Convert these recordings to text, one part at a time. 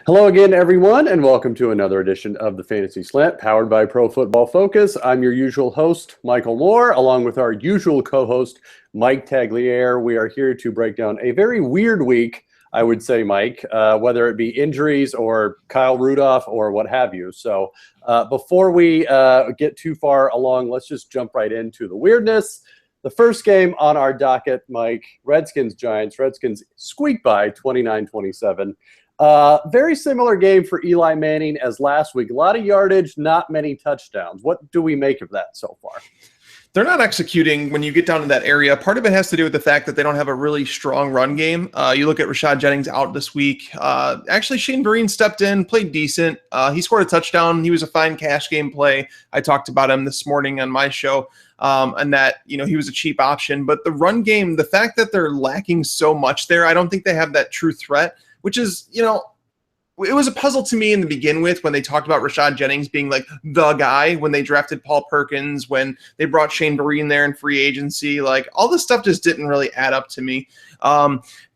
Hello again, everyone, and welcome to another edition of the Fantasy Slant, powered by Pro Football Focus. I'm your usual host, Michael Moore, along with our usual co-host, Mike Tagliere. We are here to break down a very weird week, I would say, Mike, whether it be injuries or Kyle Rudolph or what have you. So before we get too far along, let's just jump right into the weirdness. The first game on our docket, Mike, Redskins-Giants. Redskins squeaked by 29-27. Very similar game for Eli Manning as last week. A lot of yardage, not many touchdowns. What do we make of that so far? They're not executing when you get down to that area. Part of it has to do with the fact that they don't have a really strong run game. You look at Rashad Jennings out this week. Actually, Shane Vereen stepped in, played decent. He scored a touchdown. He was a fine cash game play. I talked about him this morning on my show, and that, he was a cheap option. But the run game, the fact that they're lacking so much there, I don't think they have that true threat, which is, it was a puzzle to me in the begin with when they talked about Rashad Jennings being like the guy when they drafted Paul Perkins, when they brought Shane Vereen there in free agency. Like, all this stuff just didn't really add up to me.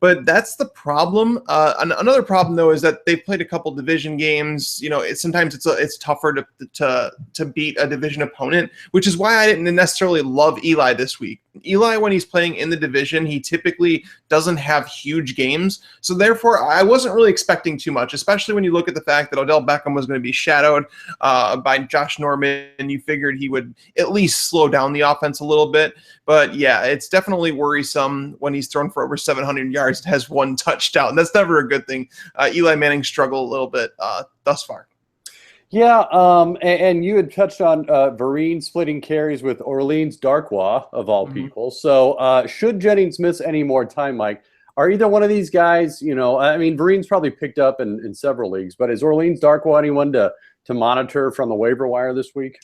But that's the problem. Another problem, though, is that they've played a couple division games. Sometimes it's tougher to beat a division opponent, which is why I didn't necessarily love Eli this week. Eli, when he's playing in the division, he typically doesn't have huge games. So therefore, I wasn't really expecting too much, especially when you look at the fact that Odell Beckham was going to be shadowed by Josh Norman, and you figured he would at least slow down the offense a little bit. But yeah, it's definitely worrisome when he's thrown for over 700 yards and has one touchdown. That's never a good thing. Eli Manning struggled a little bit thus far. Yeah, and you had touched on Vereen splitting carries with Orleans Darkwa, of all people. So should Jennings miss any more time, Mike, are either one of these guys, Vereen's probably picked up in several leagues, but is Orleans Darkwa anyone to monitor from the waiver wire this week?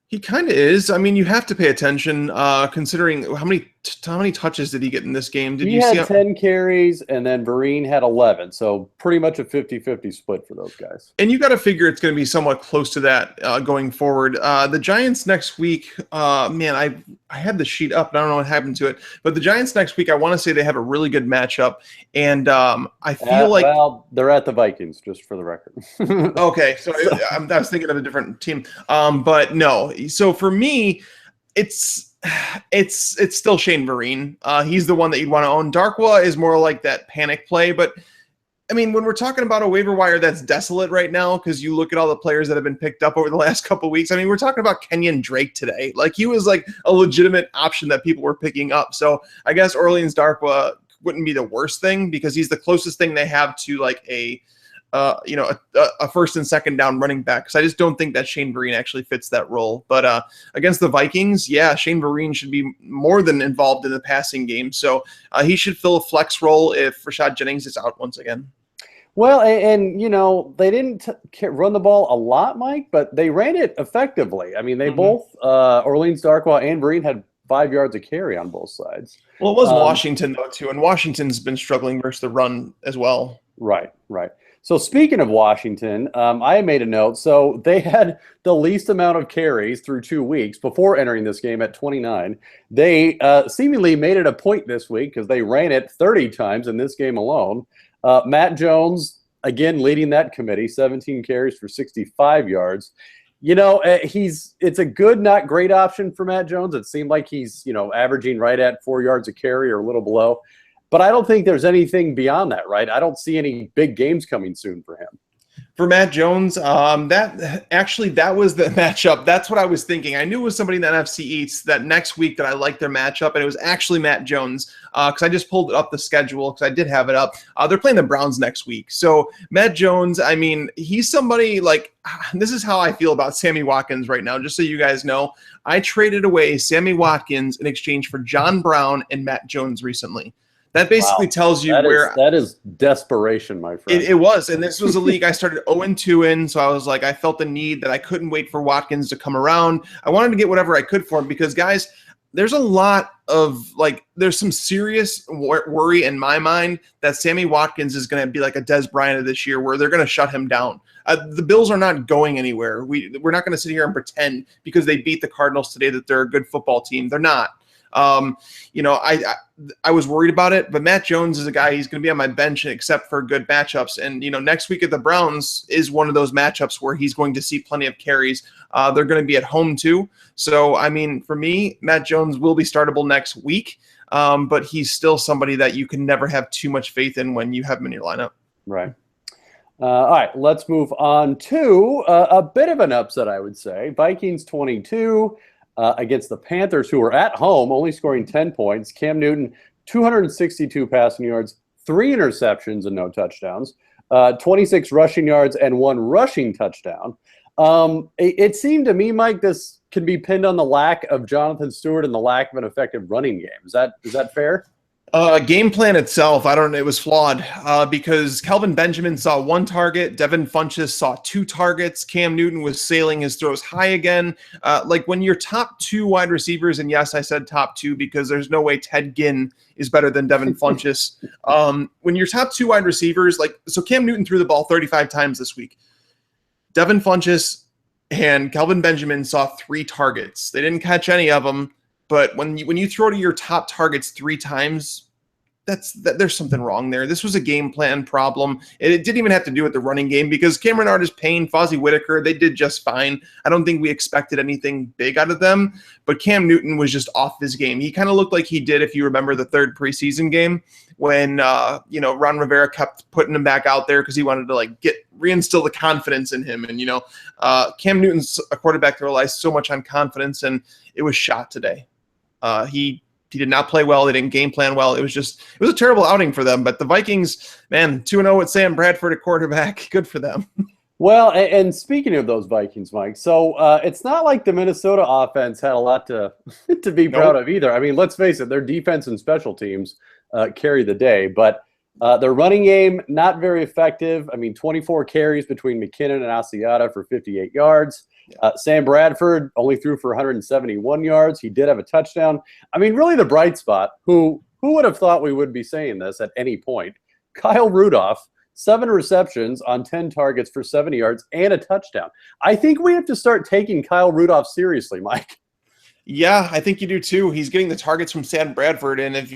He kind of is. You have to pay attention, considering how many touches did he get in this game? He had 10 carries, and then Vereen had 11. So pretty much a 50-50 split for those guys. And you got to figure it's going to be somewhat close to that going forward. The Giants next week, I had the sheet up, and I don't know what happened to it. But the Giants next week, I want to say they have a really good matchup. And I feel like... Well, they're at the Vikings, just for the record. Okay, so I was thinking of a different team. But no. So for me, it's still Shane Vereen. He's the one that you'd want to own. Darkwa is more like that panic play, but when we're talking about a waiver wire that's desolate right now, because you look at all the players that have been picked up over the last couple of weeks. We're talking about Kenyon Drake today. Like, he was like a legitimate option that people were picking up. So I guess Orleans Darkwa wouldn't be the worst thing, because he's the closest thing they have to like a first and second down running back, because I just don't think that Shane Vereen actually fits that role. But against the Vikings, yeah, Shane Vereen should be more than involved in the passing game. So he should fill a flex role if Rashad Jennings is out once again. Well, and they didn't run the ball a lot, Mike, but they ran it effectively. They both, Orleans Darkwa and Vereen, had 5 yards of carry on both sides. Well, it was Washington, though, too, and Washington's been struggling versus the run as well. Right. So speaking of Washington, I made a note. So they had the least amount of carries through 2 weeks before entering this game at 29. They seemingly made it a point this week because they ran it 30 times in this game alone. Matt Jones, again, leading that committee, 17 carries for 65 yards. It's a good, not great option for Matt Jones. It seemed like he's, averaging right at 4 yards a carry or a little below. But I don't think there's anything beyond that, right? I don't see any big games coming soon for him. For Matt Jones, that was the matchup. That's what I was thinking. I knew it was somebody in the NFC East that next week that I liked their matchup, and it was actually Matt Jones, because I just pulled up the schedule because I did have it up. They're playing the Browns next week. So Matt Jones, he's somebody like – this is how I feel about Sammy Watkins right now, just so you guys know. I traded away Sammy Watkins in exchange for John Brown and Matt Jones recently. That basically tells you that is desperation, my friend. It was, and this was a league I started 0-2 in, so I was like, I felt the need that I couldn't wait for Watkins to come around. I wanted to get whatever I could for him because, guys, there's a lot of, there's some serious worry in my mind that Sammy Watkins is going to be like a Dez Bryant of this year where they're going to shut him down. The Bills are not going anywhere. We're not going to sit here and pretend because they beat the Cardinals today that they're a good football team. They're not. I was worried about it, but Matt Jones is a guy, he's going to be on my bench except for good matchups. And, next week at the Browns is one of those matchups where he's going to see plenty of carries. They're going to be at home too. So, for me, Matt Jones will be startable next week, but he's still somebody that you can never have too much faith in when you have him in your lineup. Right. All right, let's move on to a bit of an upset, I would say. Vikings 22 against the Panthers, who are at home, only scoring 10 points. Cam Newton, 262 passing yards, 3 interceptions and no touchdowns, 26 rushing yards and 1 rushing touchdown. It seemed to me, Mike, this can be pinned on the lack of Jonathan Stewart and the lack of an effective running game. Is that fair? Game plan itself, it was flawed because Kelvin Benjamin saw 1 target, Devin Funchess saw 2 targets, Cam Newton was sailing his throws high again. When your top 2 wide receivers, and yes, I said top 2 because there's no way Ted Ginn is better than Devin Funchess. When your top 2 wide receivers, so Cam Newton threw the ball 35 times this week. Devin Funchess and Kelvin Benjamin saw 3 targets. They didn't catch any of them. But when you throw to your top targets 3 times, there's something wrong there. This was a game plan problem. It didn't even have to do with the running game because Cameron Artis-Payne, Fozzie Whitaker, they did just fine. I don't think we expected anything big out of them. But Cam Newton was just off his game. He kind of looked like he did, if you remember, the 3rd preseason game when Ron Rivera kept putting him back out there because he wanted to reinstill the confidence in him. And Cam Newton's a quarterback that relies so much on confidence, and it was shot today. He did not play well. They didn't game plan well. It was a terrible outing for them. But the Vikings, man, 2-0 with Sam Bradford at quarterback. Good for them. Well, and speaking of those Vikings, Mike, so it's not like the Minnesota offense had a lot to be proud of either. Let's face it, their defense and special teams carry the day. But their running game, not very effective. 24 carries between McKinnon and Asiata for 58 yards. Sam Bradford only threw for 171 yards. He did have a touchdown. Really the bright spot, who would have thought we would be saying this at any point? Kyle Rudolph, 7 receptions on 10 targets for 70 yards and a touchdown. I think we have to start taking Kyle Rudolph seriously, Mike. Yeah, I think you do too. He's getting the targets from Sam Bradford. And if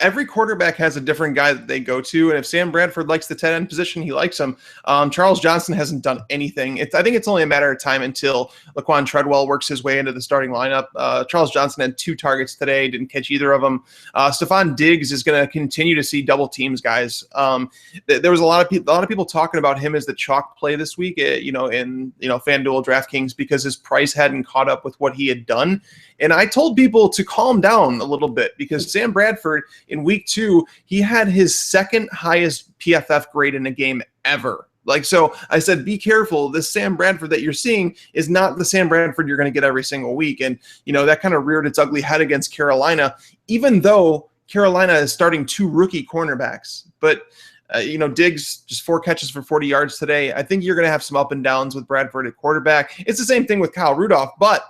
every quarterback has a different guy that they go to. And if Sam Bradford likes the tight end position, he likes him. Charles Johnson hasn't done anything. I think it's only a matter of time until Laquan Treadwell works his way into the starting lineup. Charles Johnson had 2 targets today, didn't catch either of them. Stephon Diggs is going to continue to see double teams, guys. There was a lot of people talking about him as the chalk play this week, in FanDuel, DraftKings, because his price hadn't caught up with what he had done. And I told people to calm down a little bit because Sam Bradford in week 2, he had his 2nd highest PFF grade in a game ever. So I said, be careful. This Sam Bradford that you're seeing is not the Sam Bradford you're going to get every single week. And, that kind of reared its ugly head against Carolina, even though Carolina is starting 2 rookie cornerbacks. But, Diggs, just 4 catches for 40 yards today. I think you're going to have some up and downs with Bradford at quarterback. It's the same thing with Kyle Rudolph, but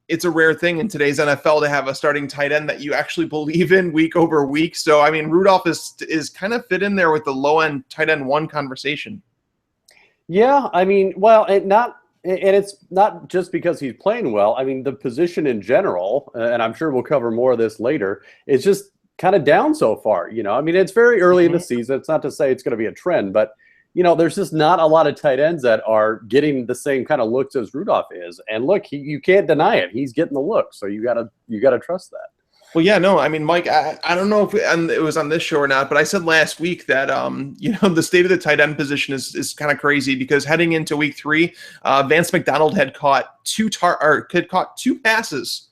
it's a rare thing in today's NFL to have a starting tight end that you actually believe in week over week. So, Rudolph is kind of fit in there with the low-end tight end 1 conversation. Yeah, and it's not just because he's playing well. The position in general, and I'm sure we'll cover more of this later, is just kind of down so far. It's very early in the season. It's not to say it's going to be a trend, but there's just not a lot of tight ends that are getting the same kind of looks as Rudolph is. And look, you can't deny it. He's getting the look. So you gotta trust that. Well, yeah, no, Mike, I don't know if it was on this show or not, but I said last week that, the state of the tight end position is kind of crazy because heading into week 3, Vance McDonald had caught 2 passes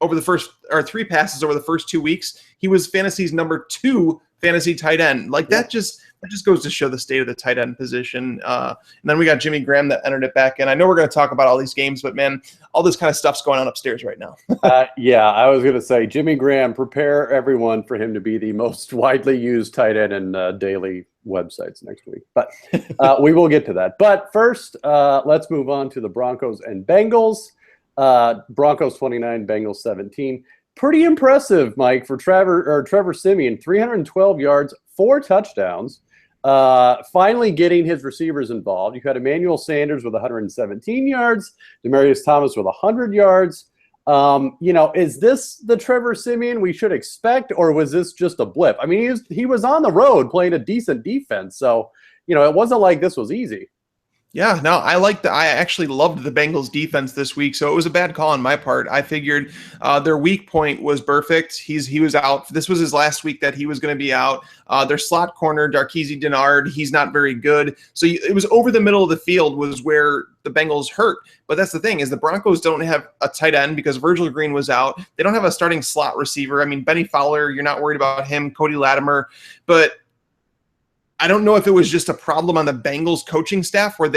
over the first, or 3 passes over the first 2 weeks. He was fantasy's number 2 fantasy tight end. That just goes to show the state of the tight end position. And then we got Jimmy Graham that entered it back in. I know we're going to talk about all these games, but man, all this kind of stuff's going on upstairs right now. Yeah, I was going to say Jimmy Graham, prepare everyone for him to be the most widely used tight end in daily websites next week. But we will get to that. But first, let's move on to the Broncos and Bengals. Broncos 29, Bengals 17. Pretty impressive, Mike, for Trevor Siemian. 312 yards, 4 touchdowns. Finally getting his receivers involved. You had Emmanuel Sanders with 117 yards, Demaryius Thomas with 100 yards. Is this the Trevor Siemian we should expect, or was this just a blip? I mean, he was on the road playing a decent defense, so it wasn't like this was easy. Yeah, no, I actually loved the Bengals defense this week, so it was a bad call on my part. I figured their weak point was perfect. He was out. This was his last week that he was going to be out. Their slot corner, Darqueze Dennard, he's not very good. So it was over the middle of the field was where the Bengals hurt. But that's the thing is the Broncos don't have a tight end because Virgil Green was out. They don't have a starting slot receiver. I mean, Benny Fowler, you're not worried about him. Cody Latimer, but I don't know if it was just a problem on the Bengals coaching staff where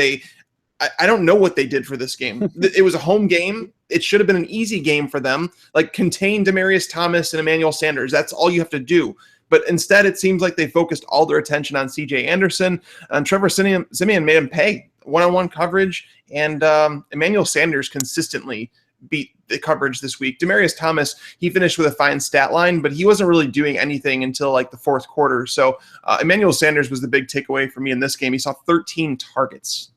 I don't know what they did for this game. It was a home game. It should have been an easy game for them. Like contain Demaryius Thomas and Emmanuel Sanders. That's all you have to do. But instead, it seems like they focused all their attention on C.J. Anderson, and Trevor Siemian made him pay one-on-one coverage, and Emmanuel Sanders consistently beat the coverage this week. Demaryius Thomas, he finished with a fine stat line, but he wasn't really doing anything until like the fourth quarter. So Emmanuel Sanders was the big takeaway for me in this game. He saw 13 targets.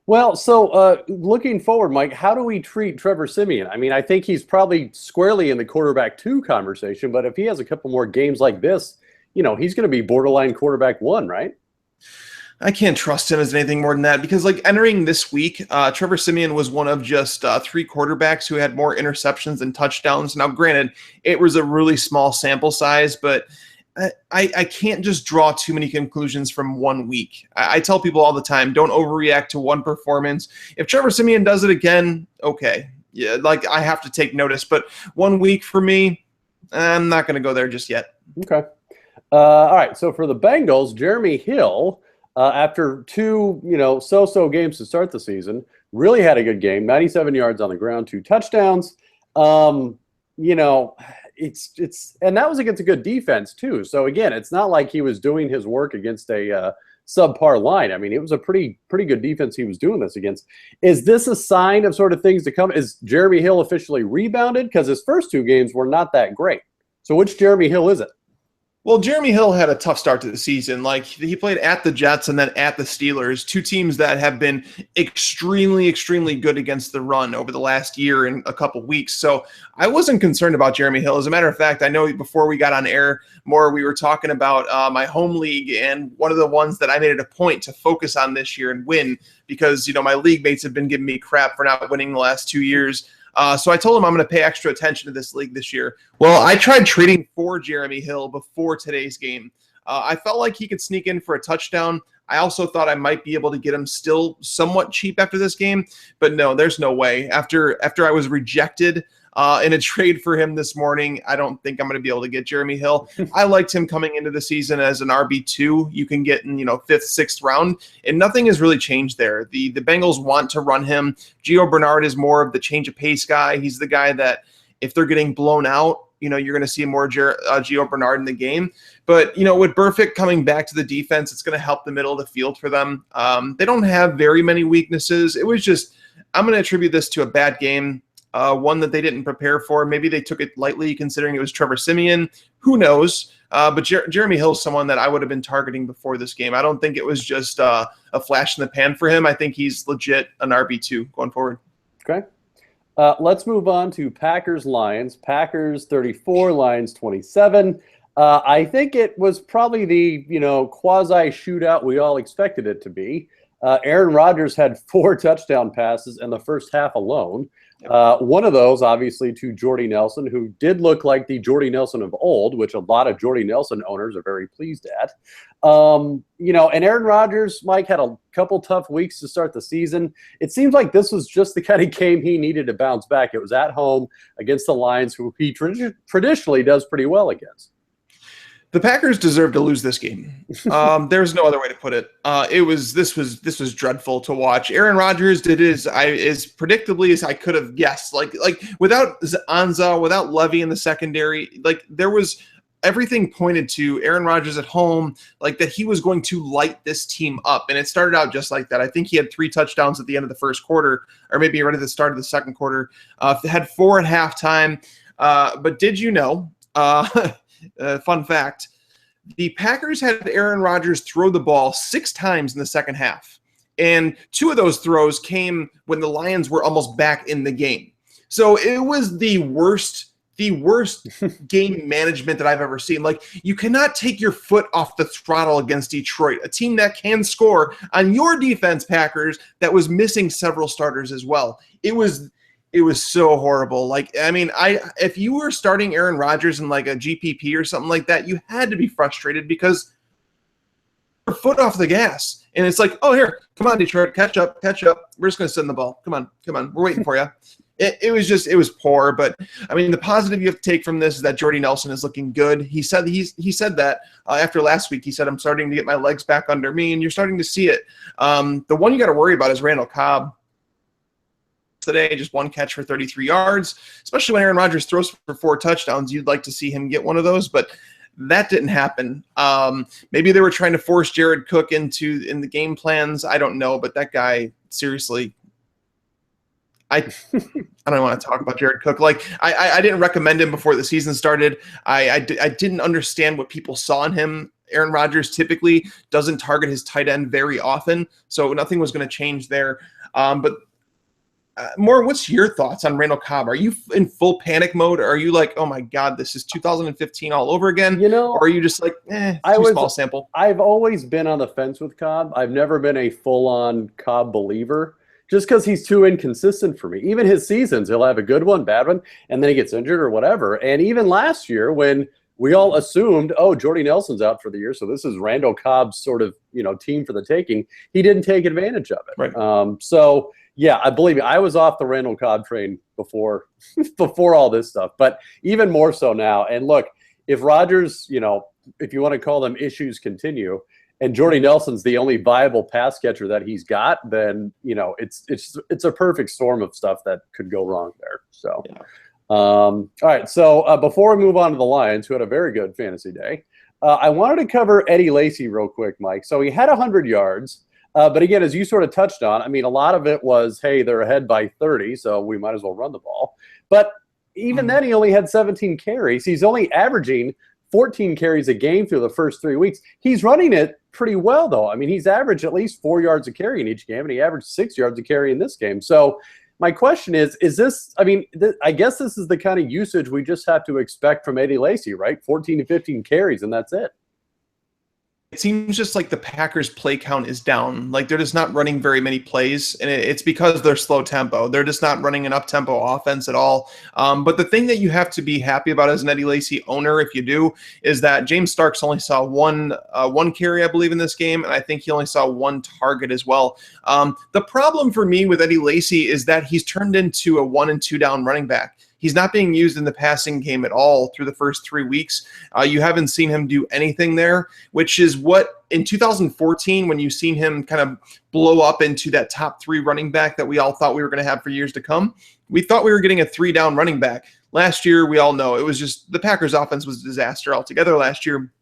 Well, so looking forward, Mike, how do we treat Trevor Siemian? I mean, I think he's probably squarely in the quarterback 2 conversation, but if he has a couple more games like this, he's going to be borderline quarterback 1, right? I can't trust him as anything more than that because, like, entering this week, Trevor Siemian was one of just 3 quarterbacks who had more interceptions than touchdowns. Now, granted, it was a really small sample size, but I can't just draw too many conclusions from 1 week. I tell people all the time, don't overreact to one performance. If Trevor Siemian does it again, okay. Yeah, like, I have to take notice. But 1 week for me, I'm not going to go there just yet. Okay. All right, so for the Bengals, Jeremy Hill – after 2, so-so games to start the season, really had a good game. 97 yards on the ground, 2 touchdowns. And that was against a good defense too. So again, it's not like he was doing his work against a subpar line. I mean, it was a pretty good defense he was doing this against. Is this a sign of sort of things to come? Is Jeremy Hill officially rebounded? Because his first 2 games were not that great. So which Jeremy Hill is it? Well, Jeremy Hill had a tough start to the season. Like, he played at the Jets and then at the Steelers, 2 teams that have been extremely, extremely good against the run over the last year and a couple weeks. So I wasn't concerned about Jeremy Hill. As a matter of fact, I know before we got on air more, we were talking about my home league, and one of the ones that I made it a point to focus on this year and win because, my league mates have been giving me crap for not winning the last 2 years. So I told him I'm going to pay extra attention to this league this year. Well, I tried trading for Jeremy Hill before today's game. I felt like he could sneak in for a touchdown. I also thought I might be able to get him still somewhat cheap after this game, but no, there's no way. After I was rejected in a trade for him this morning, I don't think I'm going to be able to get Jeremy Hill. I liked him coming into the season as an RB2. You can get in, 5th, 6th round, and nothing has really changed there. The Bengals want to run him. Gio Bernard is more of the change of pace guy. He's the guy that if they're getting blown out, you're going to see more Gio Bernard in the game. But, with Burfict coming back to the defense, it's going to help the middle of the field for them. They don't have very many weaknesses. It was just, I'm going to attribute this to a bad game. One that they didn't prepare for. Maybe they took it lightly considering it was Trevor Siemian. Who knows? But Jeremy Hill is someone that I would have been targeting before this game. I don't think it was just a flash in the pan for him. I think he's legit an RB2 going forward. Okay. Let's move on to Packers-Lions. Packers 34, Lions 27. I think it was probably the, quasi shootout we all expected it to be. Aaron Rodgers had 4 touchdown passes in the first half alone. One of those, obviously, to Jordy Nelson, who did look like the Jordy Nelson of old, which a lot of Jordy Nelson owners are very pleased at. And Aaron Rodgers, Mike, had a couple tough weeks to start the season. It seems like this was just the kind of game he needed to bounce back. It was at home against the Lions, who he traditionally does pretty well against. The Packers deserve to lose this game. There's no other way to put it. This was dreadful to watch. Aaron Rodgers did as predictably as I could have guessed. Like without Anza, without Levy in the secondary, like there was everything pointed to Aaron Rodgers at home, like that he was going to light this team up, and it started out just like that. I think he had 3 touchdowns at the end of the first quarter, or maybe right at the start of the second quarter. Had 4 at halftime. But did you know? Fun fact, the Packers had Aaron Rodgers throw the ball 6 times in the second half, and 2 of those throws came when the Lions were almost back in the game. So it was the worst game management that I've ever seen. Like, you cannot take your foot off the throttle against Detroit, a team that can score on your defense, Packers, that was missing several starters as well. It was so horrible. Like, I mean, if you were starting Aaron Rodgers in like a GPP or something like that, you had to be frustrated because your foot off the gas. And it's like, oh, here, come on, Detroit, catch up. We're just going to send the ball. Come on. We're waiting for you. It was poor, but I mean, the positive you have to take from this is that Jordy Nelson is looking good. He said that after last week. He said, I'm starting to get my legs back under me, and you're starting to see it. The one you got to worry about is Randall Cobb. Today, just one catch for 33 yards, especially when Aaron Rodgers throws for 4 touchdowns. You'd like to see him get one of those, but that didn't happen. Maybe they were trying to force Jared Cook in the game plans. I don't know, but that guy, seriously, I don't want to talk about Jared Cook. Like, I didn't recommend him before the season started. I didn't understand what people saw in him. Aaron Rodgers typically doesn't target his tight end very often, so nothing was going to change there. But Moore, what's your thoughts on Randall Cobb? Are you in full panic mode? Or are you like, oh my God, this is 2015 all over again? Or are you just like, small sample? I've always been on the fence with Cobb. I've never been a full-on Cobb believer, just because he's too inconsistent for me. Even his seasons, he'll have a good one, bad one, and then he gets injured or whatever. And even last year, when we all assumed, oh, Jordy Nelson's out for the year, so this is Randall Cobb's sort of team for the taking, he didn't take advantage of it. Right. So yeah, I believe me, I was off the Randall Cobb train before all this stuff, but even more so now. And look, if Rodgers, if you want to call them issues, continue, and Jordy Nelson's the only viable pass catcher that he's got, then it's a perfect storm of stuff that could go wrong there. So, yeah. All right. So before we move on to the Lions, who had a very good fantasy day, I wanted to cover Eddie Lacy real quick, Mike. So he had 100 yards. But again, as you sort of touched on, I mean, a lot of it was, hey, they're ahead by 30, so we might as well run the ball. But even then, he only had 17 carries. He's only averaging 14 carries a game through the first 3 weeks. He's running it pretty well, though. I mean, he's averaged at least 4 yards a carry in each game, and he averaged 6 yards a carry in this game. So my question is this, I mean, I guess this is the kind of usage we just have to expect from Eddie Lacy, right? 14 to 15 carries, and that's it. It seems just like the Packers' play count is down. Like, they're just not running very many plays, and it's because they're slow tempo. They're just not running an up-tempo offense at all. But the thing that you have to be happy about as an Eddie Lacy owner, if you do, is that James Starks only saw one carry, I believe, in this game, and I think he only saw 1 target as well. The problem for me with Eddie Lacy is that he's turned into a 1 and 2 down running back. He's not being used in the passing game at all through the first 3 weeks. You haven't seen him do anything there, which is what in 2014, when you've seen him kind of blow up into that top 3 running back that we all thought we were going to have for years to come. We thought we were getting a 3-down running back. Last year, we all know it was just the Packers offense was a disaster altogether last year.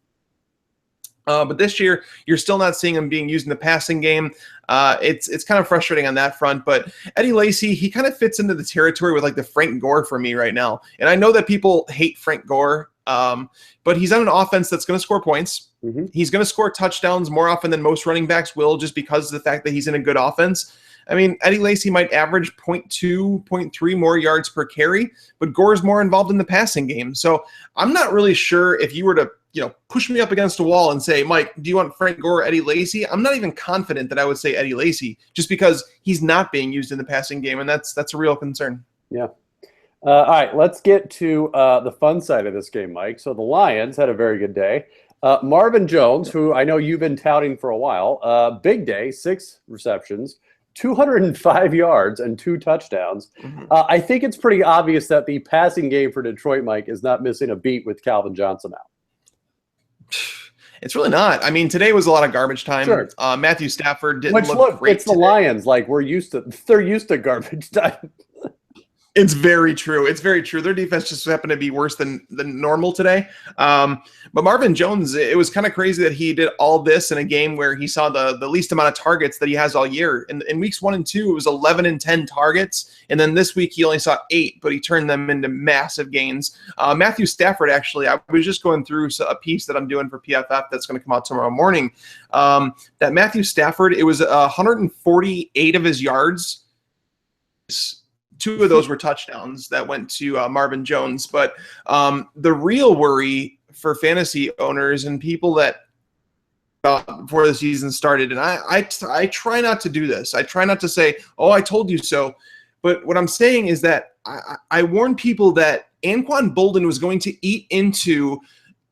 But this year, you're still not seeing him being used in the passing game. It's kind of frustrating on that front. But Eddie Lacy, he kind of fits into the territory with like the Frank Gore for me right now. And I know that people hate Frank Gore, but he's on an offense that's going to score points. Mm-hmm. He's going to score touchdowns more often than most running backs will, just because of the fact that he's in a good offense. I mean, Eddie Lacy might average 0.2, 0.3 more yards per carry, but Gore's more involved in the passing game. So I'm not really sure if you were to push me up against a wall and say, Mike, do you want Frank Gore or Eddie Lacy? I'm not even confident that I would say Eddie Lacy, just because he's not being used in the passing game, and that's a real concern. Yeah. All right, let's get to the fun side of this game, Mike. So the Lions had a very good day. Marvin Jones, who I know you've been touting for a while, big day, 6 receptions, 205 yards and 2 touchdowns. Mm-hmm. I think it's pretty obvious that the passing game for Detroit, Mike, is not missing a beat with Calvin Johnson out. It's really not. I mean, today was a lot of garbage time. Sure. Matthew Stafford didn't look great. It's the Lions. Like, they're used to garbage time. It's very true. It's very true. Their defense just happened to be worse than normal today. But Marvin Jones, it was kind of crazy that he did all this in a game where he saw the least amount of targets that he has all year. In weeks 1 and 2, it was 11 and 10 targets. And then this week he only saw 8, but he turned them into massive gains. Matthew Stafford, actually, I was just going through a piece that I'm doing for PFF that's going to come out tomorrow morning. That Matthew Stafford, it was 148 of his yards 2 of those were touchdowns that went to Marvin Jones. But the real worry for fantasy owners and people that before the season started, and I try not to do this. I try not to say, "Oh, I told you so." But what I'm saying is that I warned people that Anquan Boldin was going to eat into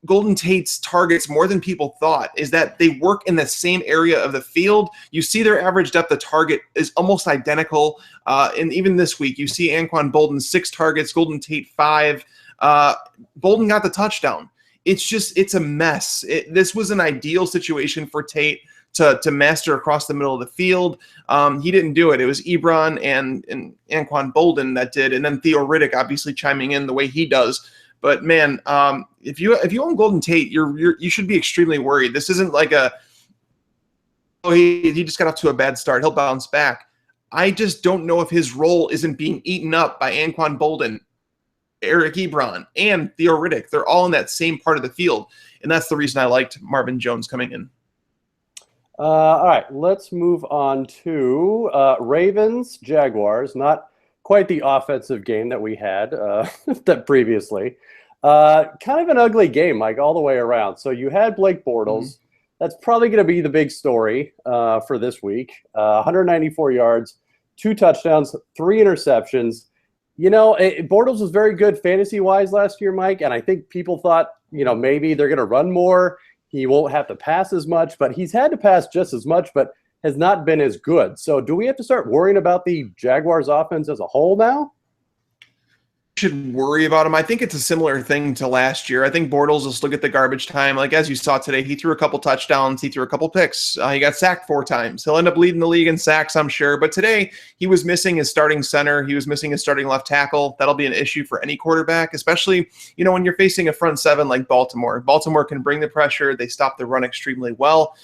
Golden Tate's targets more than people thought, is that they work in the same area of the field. You see their average depth of target is almost identical. And even this week, you see Anquan Boldin 6 targets, Golden Tate 5. Boldin got the touchdown. It's a mess. This was an ideal situation for Tate to master across the middle of the field. He didn't do it. It was Ebron and Anquan Boldin that did, and then Theo Riddick obviously chiming in the way he does. But man, if you own Golden Tate, you should be extremely worried. This isn't like he just got off to a bad start. He'll bounce back. I just don't know if his role isn't being eaten up by Anquan Boldin, Eric Ebron, and Theo Riddick. They're all in that same part of the field, and that's the reason I liked Marvin Jones coming in. All right, let's move on to Ravens, Jaguars. Not quite the offensive game that we had that previously. Kind of an ugly game, Mike, all the way around. So you had Blake Bortles. Mm-hmm. That's probably going to be the big story for this week. 194 yards, 2 touchdowns, 3 interceptions. You know, Bortles was very good fantasy-wise last year, Mike, and I think people thought, maybe they're going to run more. He won't have to pass as much, but he's had to pass just as much, but has not been as good. So do we have to start worrying about the Jaguars offense as a whole now? Should worry about him. I think it's a similar thing to last year. I think Bortles will still get the garbage time. Like as you saw today, he threw a couple touchdowns. He threw a couple picks. He got sacked 4 times. He'll end up leading the league in sacks, I'm sure. But today he was missing his starting center. He was missing his starting left tackle. That'll be an issue for any quarterback, especially, when you're facing a front 7 like Baltimore. Baltimore can bring the pressure. They stop the run extremely well.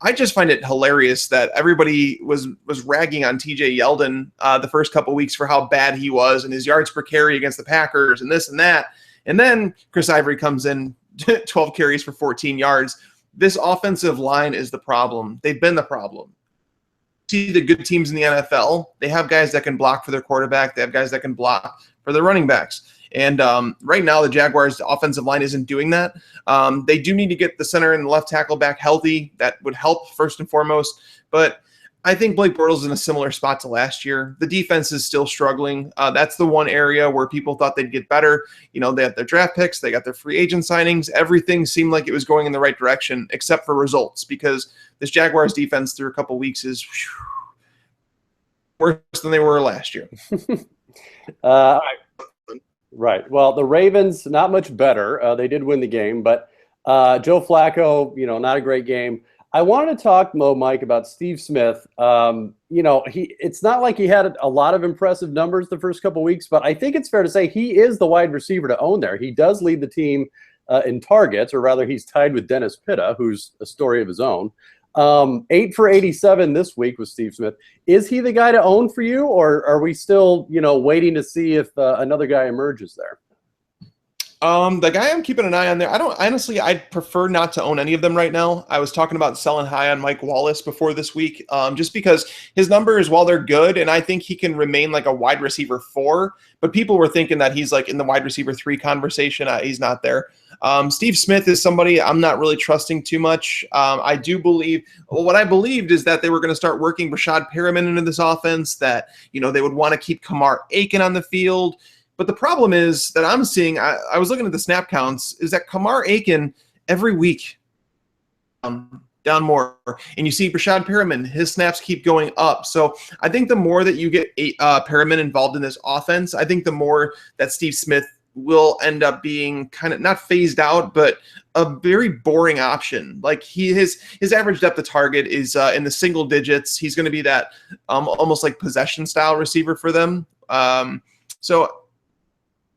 I just find it hilarious that everybody was ragging on TJ Yeldon the first couple weeks for how bad he was and his yards per carry against the Packers and this and that. And then Chris Ivory comes in 12 carries for 14 yards. This offensive line is the problem. They've been the problem. See the good teams in the NFL, they have guys that can block for their quarterback. They have guys that can block for their running backs. And right now, the Jaguars' offensive line isn't doing that. They do need to get the center and the left tackle back healthy. That would help first and foremost. But I think Blake Bortles is in a similar spot to last year. The defense is still struggling. That's the one area where people thought they'd get better. They have their draft picks. They got their free agent signings. Everything seemed like it was going in the right direction except for results, because this Jaguars defense through a couple weeks is worse than they were last year. All right. Right. Well, the Ravens, not much better. They did win the game, but Joe Flacco, not a great game. I wanted to talk, Mike, about Steve Smith. It's not like he had a lot of impressive numbers the first couple weeks, but I think it's fair to say he is the wide receiver to own there. He does lead the team in targets, or rather he's tied with Dennis Pitta, who's a story of his own. 8 for 87 this week with Steve Smith. Is he the guy to own for you, or are we still, waiting to see if another guy emerges there? The guy I'm keeping an eye on there, I'd prefer not to own any of them right now. I was talking about selling high on Mike Wallace before this week, just because his numbers, while they're good, and I think he can remain like a wide receiver 4, but people were thinking that he's like in the wide receiver 3 conversation. He's not there. Steve Smith is somebody I'm not really trusting too much. I do believe, what I believed is that they were going to start working Rashad Perriman into this offense, that, they would want to keep Kamar Aiken on the field. But the problem is that I'm seeing, I was looking at the snap counts, is that Kamar Aiken every week down more. And you see Rashad Perriman, his snaps keep going up. So I think the more that you get Perriman involved in this offense, I think the more that Steve Smith will end up being kind of not phased out, but a very boring option. Like his average depth of target is in the single digits. He's going to be that almost like possession style receiver for them. So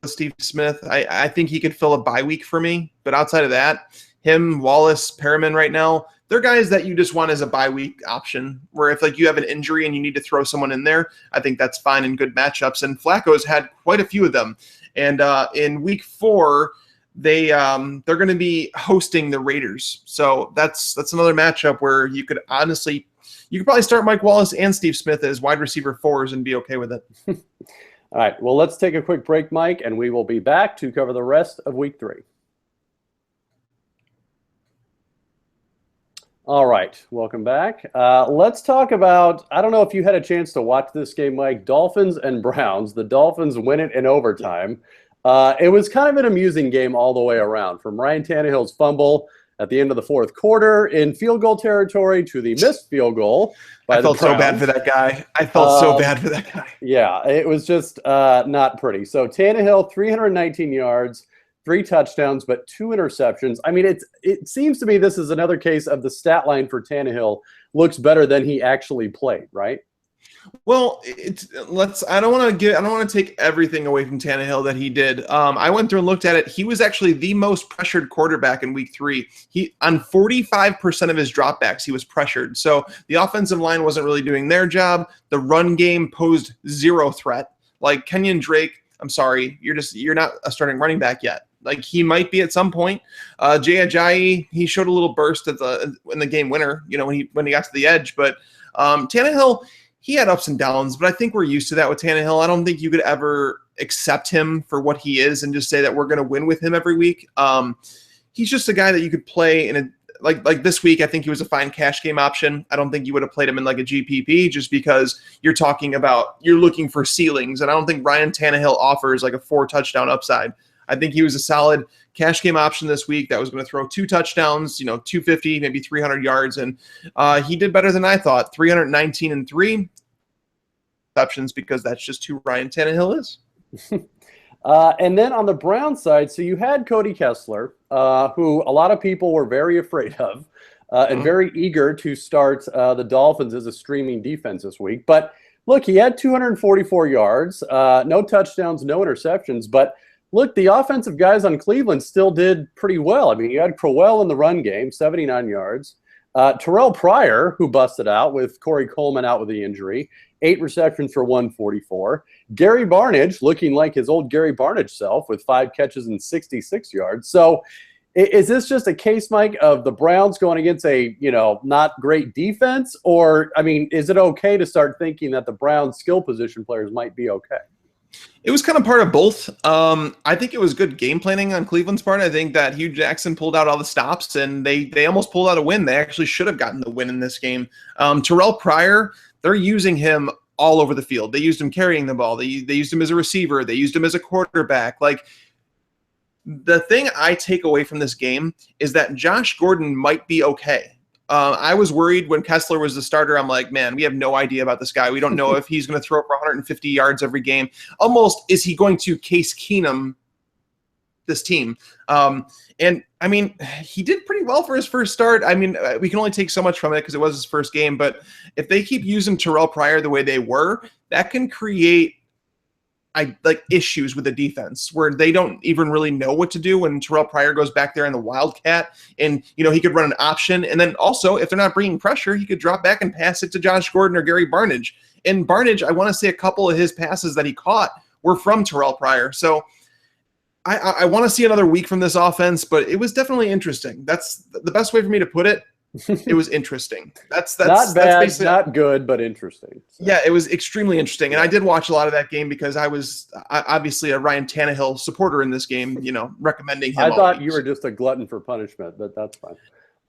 Steve Smith, I think he could fill a bye week for me. But outside of that, him, Wallace, Perriman right now, they're guys that you just want as a bye week option, where if like you have an injury and you need to throw someone in there, I think that's fine in good matchups. And Flacco's had quite a few of them. And in week 4, they're going to be hosting the Raiders. So that's another matchup where you could probably start Mike Wallace and Steve Smith as wide receiver 4s and be okay with it. All right, well, let's take a quick break, Mike, and we will be back to cover the rest of week 3. All right, welcome back. Let's talk about, I don't know if you had a chance to watch this game, Mike, Dolphins and Browns. The Dolphins win it in overtime. It was kind of an amusing game all the way around, from Ryan Tannehill's fumble at the end of the 4th quarter in field goal territory to the missed field goal by the Browns. I felt so bad for that guy. I felt so bad for that guy. Yeah, it was just not pretty. So Tannehill, 319 yards, 3 touchdowns, but 2 interceptions. I mean, it seems to me this is another case of the stat line for Tannehill looks better than he actually played, right? Well, I don't want to take everything away from Tannehill that he did. I went through and looked at it. He was actually the most pressured quarterback in week 3. On 45% of his dropbacks, he was pressured. So the offensive line wasn't really doing their job. The run game posed 0 threat. Like Kenyon Drake, I'm sorry, you're not a starting running back yet. Like he might be at some point. Jay Ajayi, he showed a little burst in the game winner, when he got to the edge. But Tannehill, he had ups and downs, but I think we're used to that with Tannehill. I don't think you could ever accept him for what he is and just say that we're going to win with him every week. He's just a guy that you could play in like this week. I think he was a fine cash game option. I don't think you would have played him in like a GPP just because you're looking for ceilings. And I don't think Ryan Tannehill offers like a 4 touchdown upside. I think he was a solid cash game option this week that was going to throw 2 touchdowns, 250, maybe 300 yards. And he did better than I thought, 319 and 3 receptions, because that's just who Ryan Tannehill is. And then on the Brown side, so you had Cody Kessler, who a lot of people were very afraid of and very eager to start the Dolphins as a streaming defense this week. But look, he had 244 yards, no touchdowns, no interceptions, but look, the offensive guys on Cleveland still did pretty well. I mean, you had Crowell in the run game, 79 yards. Terrell Pryor, who busted out with Corey Coleman out with the injury, 8 receptions for 144. Gary Barnidge, looking like his old Gary Barnidge self, with 5 catches and 66 yards. So is this just a case, Mike, of the Browns going against a, not great defense? Or, I mean, is it okay to start thinking that the Browns skill position players might be okay? It was kind of part of both. I think it was good game planning on Cleveland's part. I think that Hugh Jackson pulled out all the stops, and they almost pulled out a win. They actually should have gotten the win in this game. Terrell Pryor, they're using him all over the field. They used him carrying the ball. They used him as a receiver. They used him as a quarterback. Like, the thing I take away from this game is that Josh Gordon might be okay. I was worried when Kessler was the starter. I'm like, man, we have no idea about this guy. We don't know if he's going to throw for 150 yards every game. Almost, is he going to Case Keenum this team? And, I mean, he did pretty well for his first start. I mean, we can only take so much from it because it was his first game. But if they keep using Terrell Pryor the way they were, that can create issues with the defense where they don't even really know what to do when Terrell Pryor goes back there in the Wildcat, and he could run an option, and then also if they're not bringing pressure, he could drop back and pass it to Josh Gordon or Gary Barnidge. And Barnidge, I want to say a couple of his passes that he caught were from Terrell Pryor. So I want to see another week from this offense, but it was definitely interesting. That's the best way for me to put it. It was interesting. That's not bad, that's not good, but interesting. So. Yeah, it was extremely interesting, and I did watch a lot of that game because I was obviously a Ryan Tannehill supporter in this game. Recommending him. I thought you were just a glutton for punishment, but that's fine.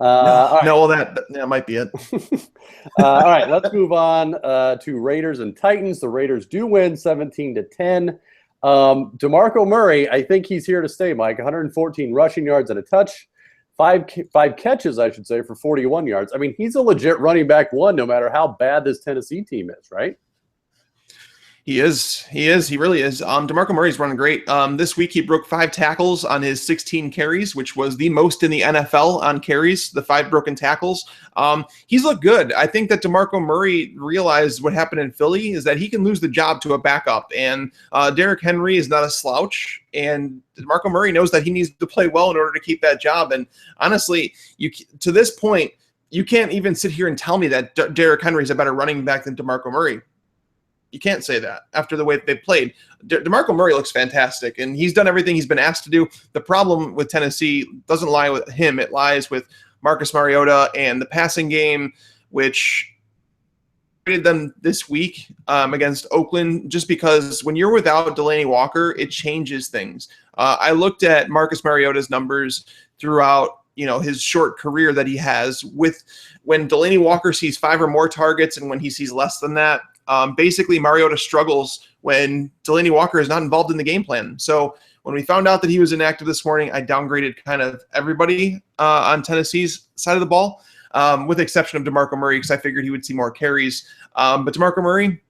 Well, that might be it. All right, let's move on to Raiders and Titans. The Raiders do win 17-10. DeMarco Murray, I think he's here to stay, Mike. 114 rushing yards and a touch. Five catches, I should say, for 41 yards. I mean, he's a legit running back one, no matter how bad this Tennessee team is, right? He is. He really is. DeMarco Murray's running great. This week he broke 5 tackles on his 16 carries, which was the most in the NFL on carries, the 5 broken tackles. He's looked good. I think that DeMarco Murray realized what happened in Philly is that he can lose the job to a backup. And Derrick Henry is not a slouch. And DeMarco Murray knows that he needs to play well in order to keep that job. And honestly, to this point, you can't even sit here and tell me that Derrick Henry is a better running back than DeMarco Murray. You can't say that after the way that they played. DeMarco Murray looks fantastic, and he's done everything he's been asked to do. The problem with Tennessee doesn't lie with him. It lies with Marcus Mariota and the passing game, which them this week against Oakland, just because when you're without Delanie Walker, it changes things. I looked at Marcus Mariota's numbers throughout his short career that he has, with when Delanie Walker sees 5 or more targets and when he sees less than that. Basically, Mariota struggles when Delanie Walker is not involved in the game plan. So when we found out that he was inactive this morning, I downgraded kind of everybody on Tennessee's side of the ball, with the exception of DeMarco Murray, because I figured he would see more carries. But DeMarco Murray,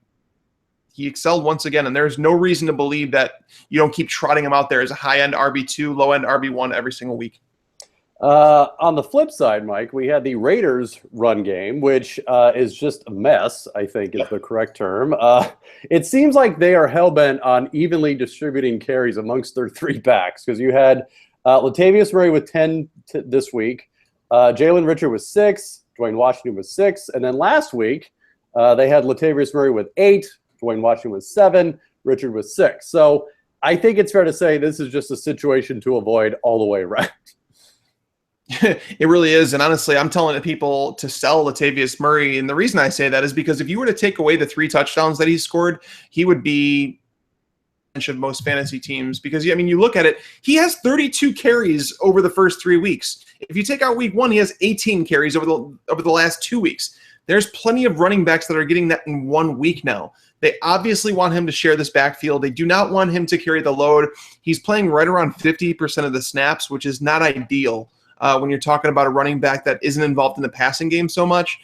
he excelled once again, and there's no reason to believe that you don't keep trotting him out there as a high-end RB2, low-end RB1 every single week. On the flip side, Mike, we had the Raiders run game, which is just a mess, I think is the correct term. It seems like they are hell-bent on evenly distributing carries amongst their 3 backs, because you had Latavius Murray with 10 this week, Jalen Richard with 6, Dwayne Washington with 6, and then last week they had Latavius Murray with 8, Dwayne Washington with 7, Richard with 6. So I think it's fair to say this is just a situation to avoid all the way around. It really is. And honestly, I'm telling people to sell Latavius Murray. And the reason I say that is because if you were to take away the 3 touchdowns that he scored, he would be of most fantasy teams, because you look at it, he has 32 carries over the first 3 weeks. If you take out week 1, he has 18 carries over the last 2 weeks. There's plenty of running backs that are getting that in 1 week now. They obviously want him to share this backfield. They do not want him to carry the load. He's playing right around 50% of the snaps, which is not ideal when you're talking about a running back that isn't involved in the passing game so much.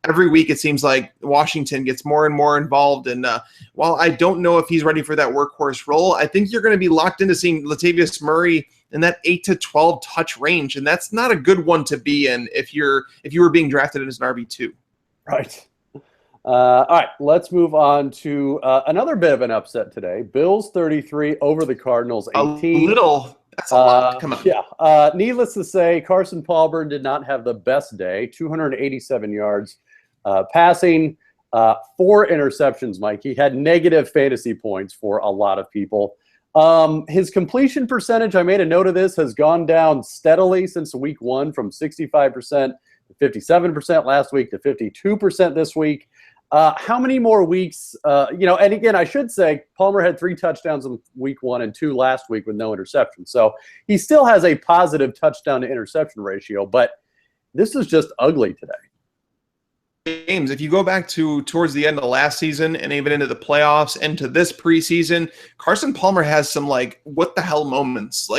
Every week it seems like Washington gets more and more involved. And while I don't know if he's ready for that workhorse role, I think you're going to be locked into seeing Latavius Murray in that 8 to 12 touch range. And that's not a good one to be in if you were being drafted as an RB2. Right. All right, let's move on to another bit of an upset today. Bills 33 over the Cardinals 18. That's a lot. Come on. Yeah. Needless to say, Carson Palmer did not have the best day. 287 yards passing, 4 interceptions, Mike. He had negative fantasy points for a lot of people. His completion percentage, I made a note of this, has gone down steadily since week 1, from 65% to 57% last week to 52% this week. How many more weeks, and again, I should say Palmer had 3 touchdowns in week 1 and 2 last week with no interception. So he still has a positive touchdown to interception ratio, but this is just ugly today. Games. If you go back towards the end of last season and even into the playoffs and to this preseason, Carson Palmer has some what the hell moments.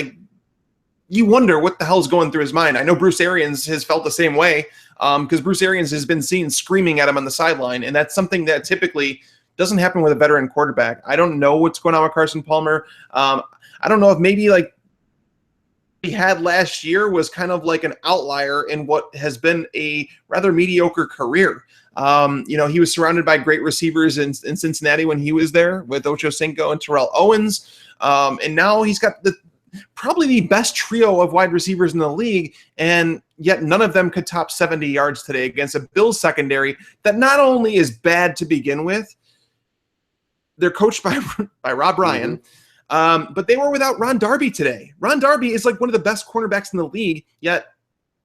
You wonder what the hell's going through his mind. I know Bruce Arians has felt the same way, because Bruce Arians has been seen screaming at him on the sideline, and that's something that typically doesn't happen with a veteran quarterback. I don't know what's going on with Carson Palmer. I don't know if maybe he had last year was kind of like an outlier in what has been a rather mediocre career. He was surrounded by great receivers in Cincinnati when he was there with Ocho Cinco and Terrell Owens, and now he's got probably the best trio of wide receivers in the league, and yet none of them could top 70 yards today against a Bills secondary that not only is bad to begin with, they're coached by Rob Ryan, but they were without Ron Darby today. Ron Darby is one of the best cornerbacks in the league, yet,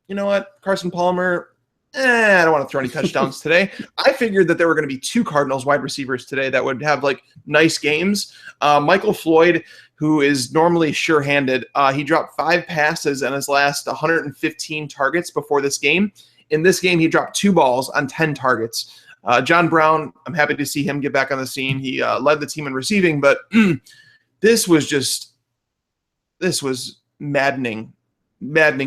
you know what, Carson Palmer, I don't want to throw any touchdowns today. I figured that there were going to be 2 Cardinals wide receivers today that would have nice games. Michael Floyd, who is normally sure-handed, he dropped 5 passes in his last 115 targets before this game. In this game, he dropped 2 balls on 10 targets. John Brown, I'm happy to see him get back on the scene. He led the team in receiving, but this was maddening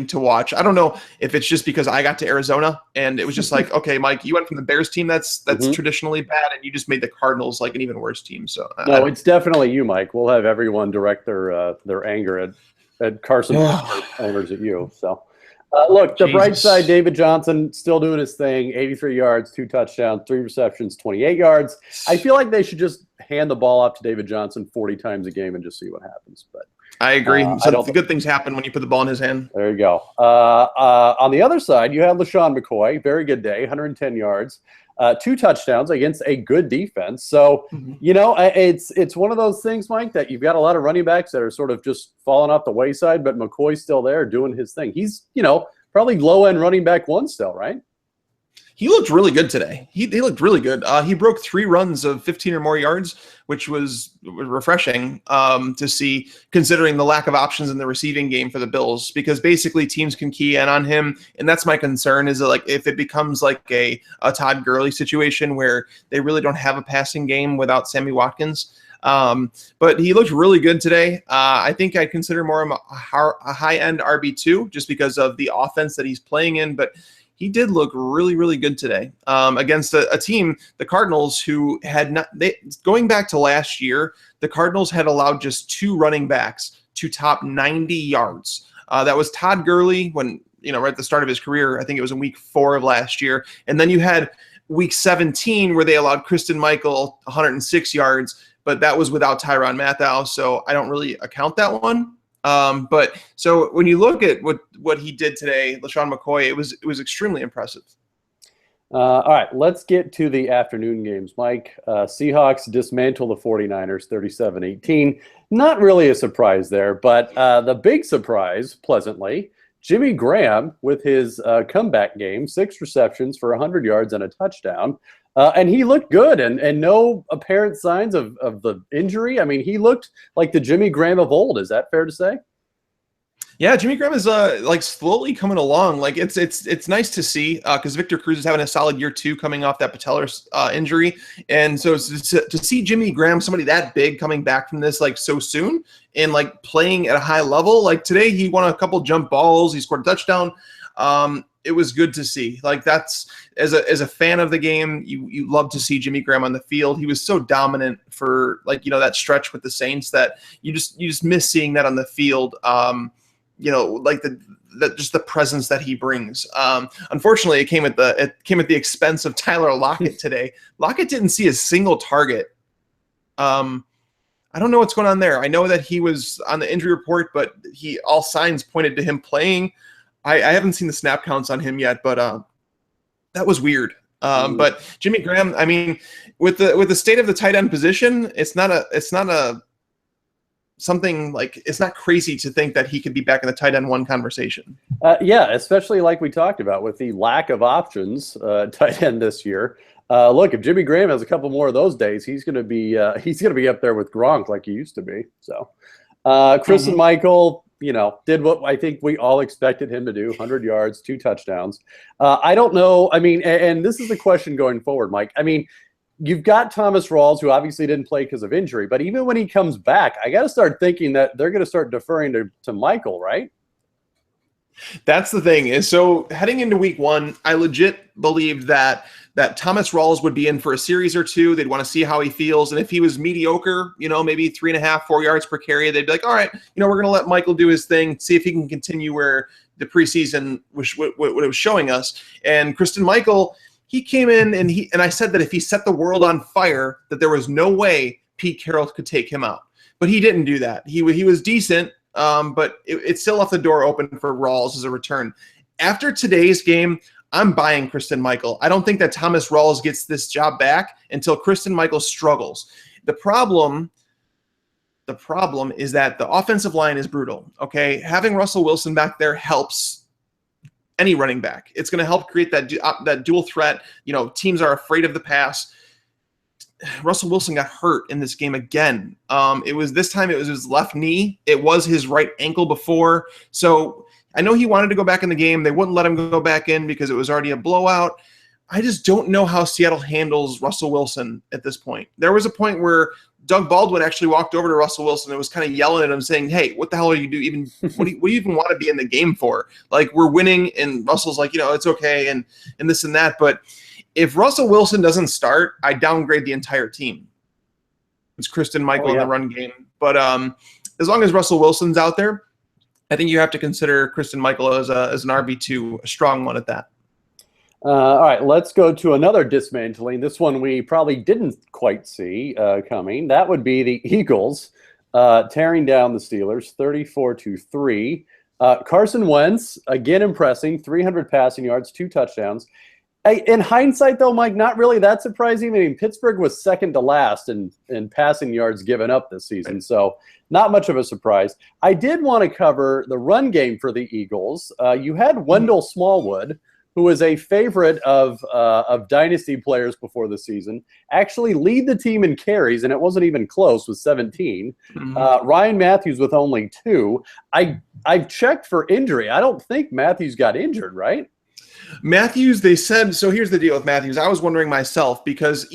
to watch. I don't know if it's just because I got to Arizona and it was just okay, Mike, you went from the Bears team that's traditionally bad, and you just made the Cardinals an even worse team. So no, it's definitely you, Mike. We'll have everyone direct their anger at Carson owners at you. So look, the bright side, David Johnson still doing his thing. 83 yards, 2 touchdowns, 3 receptions, 28 yards. I feel like they should just hand the ball off to David Johnson 40 times a game and just see what happens. But I agree. I don't. Good things happen when you put the ball in his hand. There you go. On the other side, you had LaShawn McCoy. Very good day, 110 yards, 2 touchdowns against a good defense. So, it's one of those things, Mike, that you've got a lot of running backs that are sort of just falling off the wayside, but McCoy's still there doing his thing. He's, probably low-end running back 1 still, right? He looked really good today. He looked really good. He broke 3 runs of 15 or more yards, which was refreshing to see, considering the lack of options in the receiving game for the Bills, because basically teams can key in on him. And that's my concern, is that, like, if it becomes like a Todd Gurley situation where they really don't have a passing game without Sammy Watkins. But he looked really good today. I think I'd consider more of a high-end RB2 just because of the offense that he's playing in. But he did look really, really good today against a team, the Cardinals, who had not. Going back to last year, the Cardinals had allowed just 2 running backs to top 90 yards. That was Todd Gurley when, right at the start of his career. I think it was in week 4 of last year. And then you had week 17 where they allowed Kristen Michael 106 yards, but that was without Tyrann Mathieu, so I don't really account that one. But so when you look at what he did today, LaShawn McCoy, it was extremely impressive. All right, let's get to the afternoon games, Mike. Seahawks dismantle the 49ers 37-18. Not really a surprise there, but the big surprise, pleasantly, Jimmy Graham with his comeback game, 6 receptions for 100 yards and a touchdown. And he looked good and no apparent signs of the injury. I mean, he looked like the Jimmy Graham of old. Is that fair to say? Yeah, Jimmy Graham is like slowly coming along. Like it's nice to see because Victor Cruz is having a solid year 2 coming off that patellar injury, and so to see Jimmy Graham, somebody that big, coming back from this like so soon and like playing at a high level. Like today, he won a couple jump balls. He scored a touchdown. It was good to see. Like that's as a fan of the game, you love to see Jimmy Graham on the field. He was so dominant for that stretch with the Saints that you just miss seeing that on the field. Like just the presence that he brings. Unfortunately, it came at the expense of Tyler Lockett today. Lockett didn't see a single target. I don't know what's going on there. I know that he was on the injury report, but all signs pointed to him playing. I haven't seen the snap counts on him yet, but that was weird. But Jimmy Graham, I mean, with the state of the tight end position, it's not crazy to think that he could be back in the tight end 1 conversation. Yeah, especially like we talked about with the lack of options tight end this year. Look, if Jimmy Graham has a couple more of those days, he's going to be up there with Gronk like he used to be. So, Kristen Michael, did what I think we all expected him to do: 100 yards, 2 touchdowns. I don't know. I mean, and this is the question going forward, Mike. I mean, you've got Thomas Rawls, who obviously didn't play because of injury, but even when he comes back, I got to start thinking that they're going to start deferring to Michael, right? That's the thing. Is so heading into week 1, I legit believed that Thomas Rawls would be in for a series or 2. They'd want to see how he feels. And if he was mediocre, maybe 3.5, 4 yards per carry, they'd be like, all right, we're going to let Michael do his thing, see if he can continue where the preseason what it was showing us. And Kristen Michael, he came in and I said that if he set the world on fire, that there was no way Pete Carroll could take him out. But he didn't do that. He was decent, but it still left the door open for Rawls as a return. After today's game, I'm buying Kristen Michael. I don't think that Thomas Rawls gets this job back until Kristen Michael struggles. The problem is that the offensive line is brutal. Okay, having Russell Wilson back there helps any running back. It's going to help create that dual threat. Teams are afraid of the pass. Russell Wilson got hurt in this game again. It was his left knee. It was his right ankle before. So I know he wanted to go back in the game. They wouldn't let him go back in because it was already a blowout. I just don't know how Seattle handles Russell Wilson at this point. There was a point where Doug Baldwin actually walked over to Russell Wilson and was kind of yelling at him, saying, "Hey, what the hell are you doing? What do you even want to be in the game for? Like, we're winning." And Russell's like, it's okay, and this and that. But if Russell Wilson doesn't start, I downgrade the entire team. It's Kristen Michael in the run game. But as long as Russell Wilson's out there, I think you have to consider Kristen Michael as an RB2, a strong one at that. All right, let's go to another dismantling. This one we probably didn't quite see coming. That would be the Eagles tearing down the Steelers 34-3. Carson Wentz, again impressing, 300 passing yards, 2 touchdowns. In hindsight, though, Mike, not really that surprising. I mean, Pittsburgh was second to last in passing yards given up this season, so not much of a surprise. I did want to cover the run game for the Eagles. You had Wendell Smallwood, who was a favorite of dynasty players before the season, actually lead the team in carries, and it wasn't even close with 17. Ryan Matthews with only 2. I've checked for injury. I don't think Matthews got injured, right? Matthews, they said, so here's the deal with Matthews. I was wondering myself because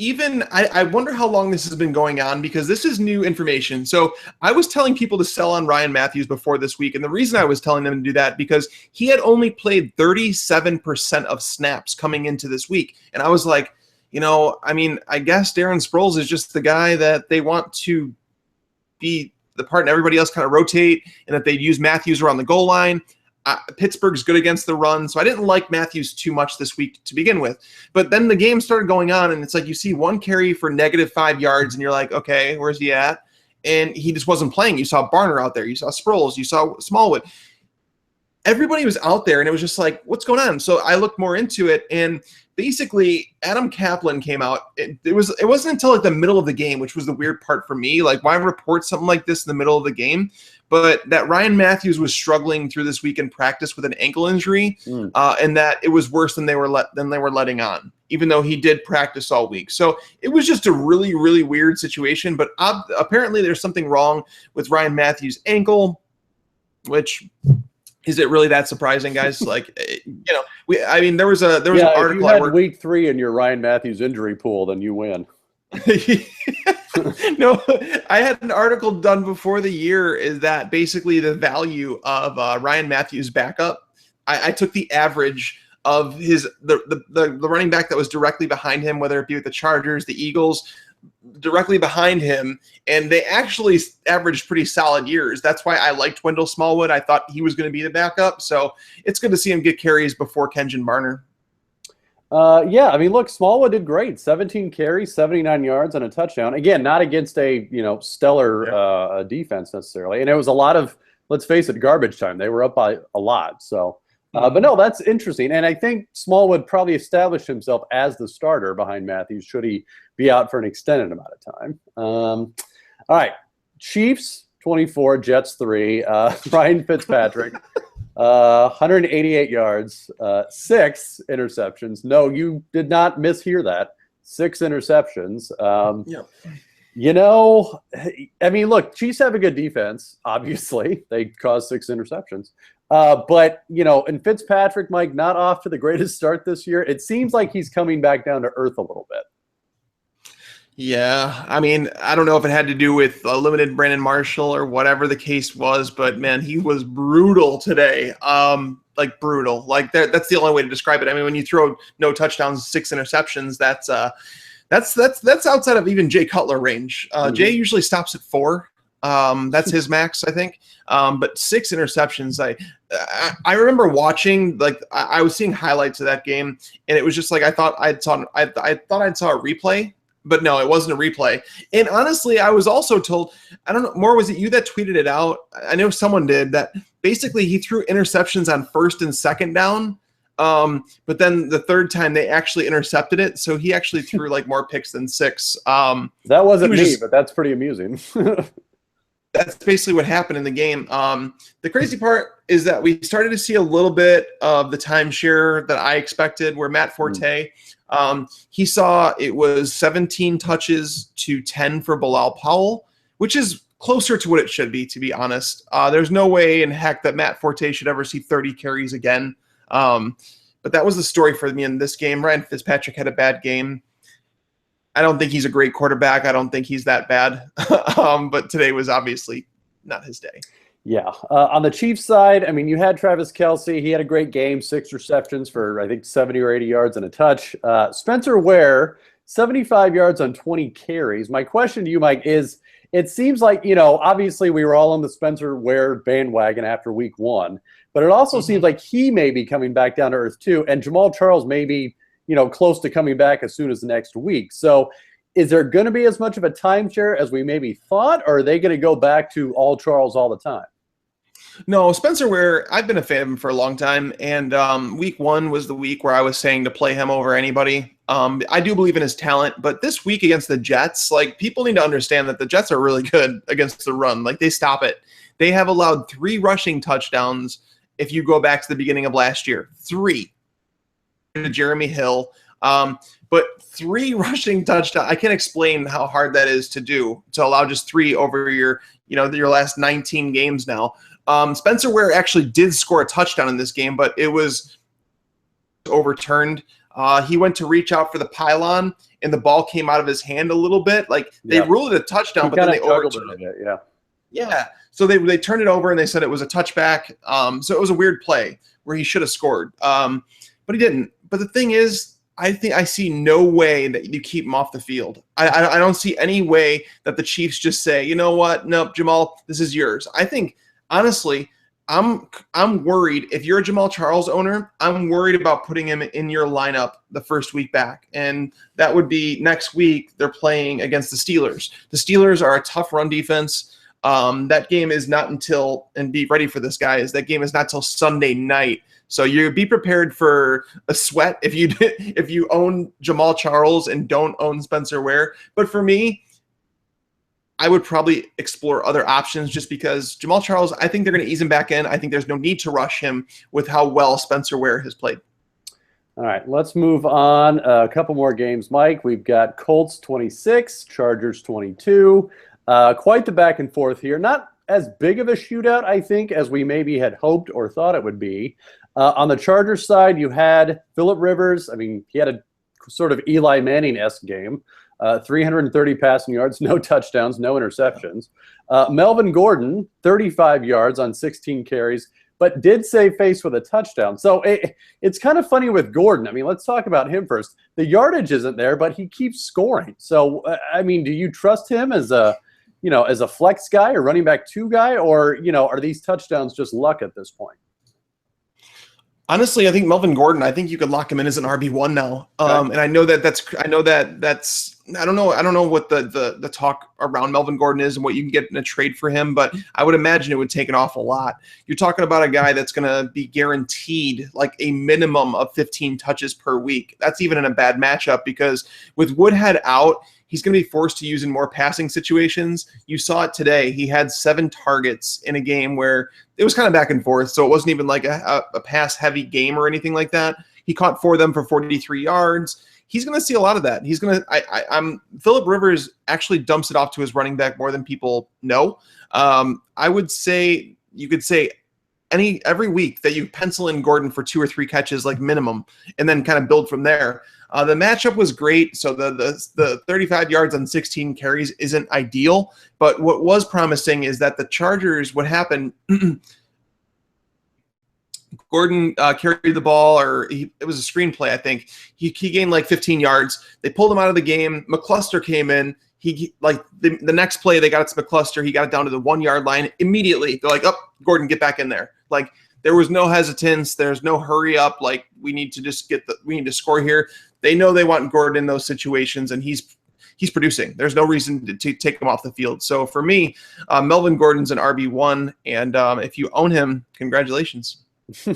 I wonder how long this has been going on because this is new information. So I was telling people to sell on Ryan Matthews before this week. And the reason I was telling them to do that because he had only played 37% of snaps coming into this week. And I was like, I guess Darren Sproles is just the guy that they want to be the part and everybody else kind of rotate and that they'd use Matthews around the goal line. Pittsburgh's good against the run, so I didn't like Matthews too much this week to begin with. But then the game started going on, and it's like you see 1 carry for -5 yards, and you're like, okay, where's he at? And he just wasn't playing. You saw Barner out there. You saw Sproles. You saw Smallwood. Everybody was out there, and it was just like, what's going on? So I looked more into it, and basically Adam Kaplan came out. It wasn't until like the middle of the game, which was the weird part for me. Like, why report something like this in the middle of the game? But that Ryan Matthews was struggling through this week in practice with an ankle injury, and that it was worse than they were letting on, even though he did practice all week. So it was just a really, really weird situation. But apparently there's something wrong with Ryan Matthews' ankle, which is it really that surprising, guys? Like, there was an article. If you had week 3 in your Ryan Matthews injury pool, then you win. No, I had an article done before the year is that basically the value of Ryan Matthews' backup. I took the average of the running back that was directly behind him, whether it be with the Chargers, the Eagles, directly behind him, and they actually averaged pretty solid years. That's why I liked Wendell Smallwood. I thought he was going to be the backup, so it's good to see him get carries before Kenjon Barner. Look, Smallwood did great. 17 carries, 79 yards, and a touchdown. Again, not against a stellar defense necessarily. And it was a lot of, let's face it, garbage time. They were up by a lot. So, but no, that's interesting. And I think Smallwood probably established himself as the starter behind Matthews should he be out for an extended amount of time. All right, Chiefs 24, Jets 3. Ryan Fitzpatrick. 188 yards, 6 interceptions. No, you did not mishear that. 6 interceptions. Look, Chiefs have a good defense, obviously. They caused 6 interceptions. And Fitzpatrick, Mike, not off to the greatest start this year. It seems like he's coming back down to earth a little bit. Yeah, I don't know if it had to do with limited Brandon Marshall or whatever the case was, but man, he was brutal today. Brutal. Like that's the only way to describe it. When you throw no touchdowns, 6 interceptions, that's outside of even Jay Cutler range. Jay usually stops at 4. That's his max, I think. But 6 interceptions. I remember watching, I was seeing highlights of that game, and it was just like I thought I saw a replay. But no, it wasn't a replay. And honestly, I was also told, I don't know, Moore, was it you that tweeted it out? I know someone did, that basically he threw interceptions on 1st and 2nd down. But then the 3rd time they actually intercepted it. So he actually threw more picks than 6. That wasn't me, but that's pretty amusing. That's basically what happened in the game. The crazy part is that we started to see a little bit of the timeshare that I expected, where Matt Forte, he saw it was 17 touches to 10 for Bilal Powell, which is closer to what it should be, to be honest. There's no way in heck that Matt Forte should ever see 30 carries again. But that was the story for me in this game. Ryan Fitzpatrick had a bad game. I don't think he's a great quarterback. I don't think he's that bad. But today was obviously not his day. Yeah. On the Chiefs side, you had Travis Kelce. He had a great game, 6 receptions for, I think, 70 or 80 yards and a touch. Spencer Ware, 75 yards on 20 carries. My question to you, Mike, is it seems like, obviously we were all on the Spencer Ware bandwagon after week 1, but it also seems like he may be coming back down to earth too. And Jamal Charles may be, close to coming back as soon as next week. So is there going to be as much of a timeshare as we maybe thought, or are they going to go back to all Charles all the time? No, Spencer Ware, I've been a fan of him for a long time, and week 1 was the week where I was saying to play him over anybody. I do believe in his talent, but this week against the Jets, like, people need to understand that the Jets are really good against the run. Like, they stop it. They have allowed 3 rushing touchdowns if you go back to the beginning of last year. 3 to Jeremy Hill. But 3 rushing touchdowns, I can't explain how hard that is to do, to allow just 3 over your last 19 games now. Spencer Ware actually did score a touchdown in this game, but it was overturned. He went to reach out for the pylon, and the ball came out of his hand a little bit. Like, they ruled it a touchdown, but then they overturned it. Yeah. So they turned it over, and they said it was a touchback. So it was a weird play where he should have scored, but he didn't. But the thing is, I think I see no way that you keep him off the field. I don't see any way that the Chiefs just say, you know what, nope, Jamal, this is yours. I think, honestly, I'm worried. If you're a Jamal Charles owner, I'm worried about putting him in your lineup the first week back. And that would be next week. They're playing against the Steelers. The Steelers are a tough run defense. That game is not until, and be ready for this, guys, that game is not till Sunday night. So you be prepared for a sweat if you own Jamal Charles and don't own Spencer Ware. But for me, I would probably explore other options, just because Jamal Charles, I think they're going to ease him back in. I think there's no need to rush him with how well Spencer Ware has played. All right, let's move on. A couple more games, Mike. We've got Colts 26, Chargers 22. Quite the back and forth here. Not as big of a shootout, I think, as we maybe had hoped or thought it would be. On the Chargers side, you had Phillip Rivers. I mean, he had a sort of Eli Manning-esque game. 330 passing yards, no touchdowns, no interceptions. Melvin Gordon, 35 yards on 16 carries, but did save face with a touchdown. So it's kind of funny with Gordon. I mean, let's talk about him first. The yardage isn't there, but he keeps scoring. So, I mean, do you trust him as a flex guy or running back 2 guy, or, are these touchdowns just luck at this point? Honestly, I think Melvin Gordon, I think you could lock him in as an RB1 now. And I know that's I don't know what the talk around Melvin Gordon is and what you can get in a trade for him, but I would imagine it would take an awful lot. You're talking about a guy that's going to be guaranteed like a minimum of 15 touches per week. That's even in a bad matchup, because with Woodhead out, he's going to be forced to use in more passing situations. You saw it today. He had 7 targets in a game where it was kind of back and forth, so it wasn't even like a pass-heavy game or anything like that. He caught 4 of them for 43 yards. He's going to see a lot of that. He's going to Phillip Rivers actually dumps it off to his running back more than people know. I would say you could say every week that you pencil in Gordon for 2 or 3 catches, like minimum, and then kind of build from there. The matchup was great, so the 35 yards on 16 carries isn't ideal, but what was promising is that the Chargers, what happened, Gordon carried the ball, or it was a screenplay, I think. He gained like 15 yards. They pulled him out of the game. McCluster came in. The next play, they got it to McCluster. He got it down to the 1-yard line immediately. They're like, "Oh, Gordon, get back in there!" Like, there was no hesitance. There's no hurry up. Like, we need to score here. They know they want Gordon in those situations, and he's producing. There's no reason to take him off the field. So for me, Melvin Gordon's an RB1, and if you own him, congratulations. So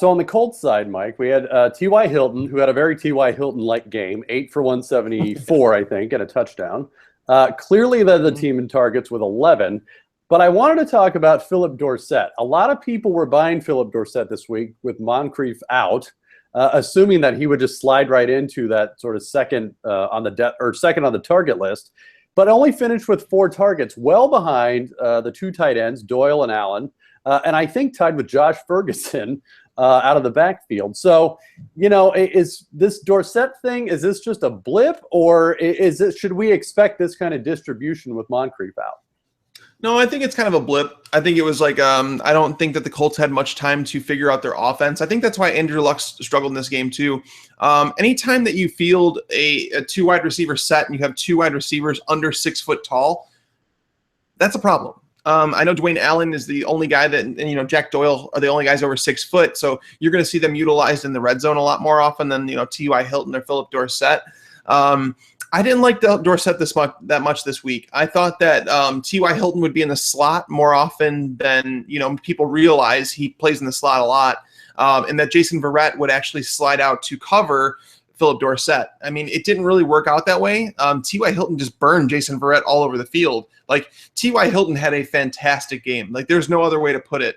on the Colts side, Mike, we had T.Y. Hilton, who had a very T.Y. Hilton-like game, 8 for 174, I think, and a touchdown. Clearly led the team in targets with 11. But I wanted to talk about Philip Dorsett. A lot of people were buying Philip Dorsett this week with Moncrief out, assuming that he would just slide right into that sort of second on the target list, but only finished with 4 targets, well behind the 2 tight ends, Doyle and Allen, and I think tied with Josh Ferguson out of the backfield. So, is this Dorsett thing, is this just a blip, or should we expect this kind of distribution with Moncrief out? No, I think it's kind of a blip. I think it was like I don't think that the Colts had much time to figure out their offense. I think that's why Andrew Luck struggled in this game too. Anytime that you field a 2 wide receiver set and you have 2 wide receivers under 6 foot tall, that's a problem. I know Dwayne Allen is the only guy and Jack Doyle are the only guys over 6 foot, so you're going to see them utilized in the red zone a lot more often than T.Y. Hilton or Philip Dorsett. I didn't like Dorsett that much this week. I thought that T.Y. Hilton would be in the slot more often than people realize. He plays in the slot a lot, and that Jason Verrett would actually slide out to cover Philip Dorsett. I mean, it didn't really work out that way. T.Y. Hilton just burned Jason Verrett all over the field. Like, T.Y. Hilton had a fantastic game. Like, there's no other way to put it.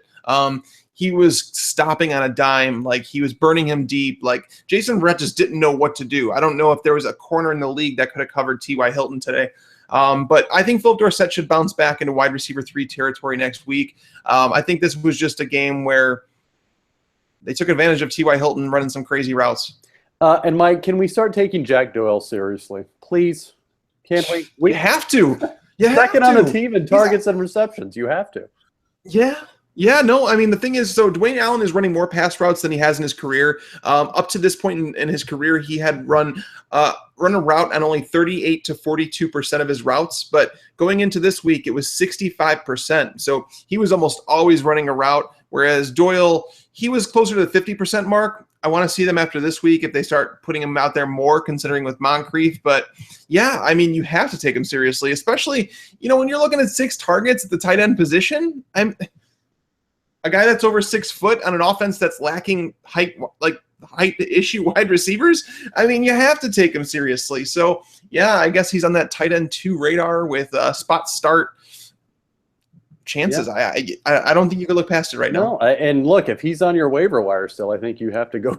He was stopping on a dime. Like, he was burning him deep. Like, Jason Verrett just didn't know what to do. I don't know if there was a corner in the league that could have covered T.Y. Hilton today. But I think Philip Dorsett should bounce back into wide receiver 3 territory next week. I think this was just a game where they took advantage of T.Y. Hilton running some crazy routes. And Mike, can we start taking Jack Doyle seriously? Please. Can't we? We have to. Second on the team in targets and receptions. You have to. Yeah, no, I mean, the thing is, so Dwayne Allen is running more pass routes than he has in his career. Up to this point in his career, he had run a route on only 38 to 42% of his routes. But going into this week, it was 65%. So he was almost always running a route, whereas Doyle, he was closer to the 50% mark. I want to see them after this week if they start putting him out there more, considering with Moncrief. But yeah, I mean, you have to take him seriously, especially, when you're looking at 6 targets at the tight end position. A guy that's over 6 foot on an offense that's lacking height issue wide receivers. I mean, you have to take him seriously. So yeah, I guess he's on that tight end 2 radar with spot start chances. Yeah. I don't think you could look past it right now. No, and look, if he's on your waiver wire still, I think you have to go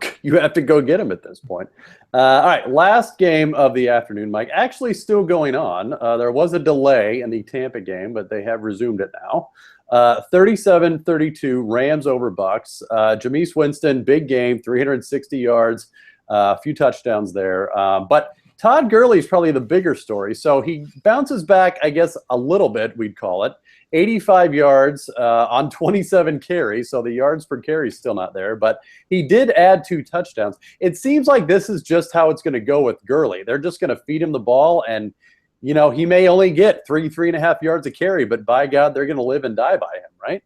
get him at this point. All right, last game of the afternoon, Mike. Actually, still going on. There was a delay in the Tampa game, but they have resumed it now. 37-32 Rams over Bucks. Jameis Winston, big game, 360 yards, a few touchdowns there. But Todd Gurley is probably the bigger story. So he bounces back, I guess, a little bit, we'd call it. 85 yards on 27 carries, so the yards per carry is still not there. But he did add 2 touchdowns. It seems like this is just how it's going to go with Gurley. They're just going to feed him the ball, and he may only get 3.5 yards a carry, but by God, they're going to live and die by him, right?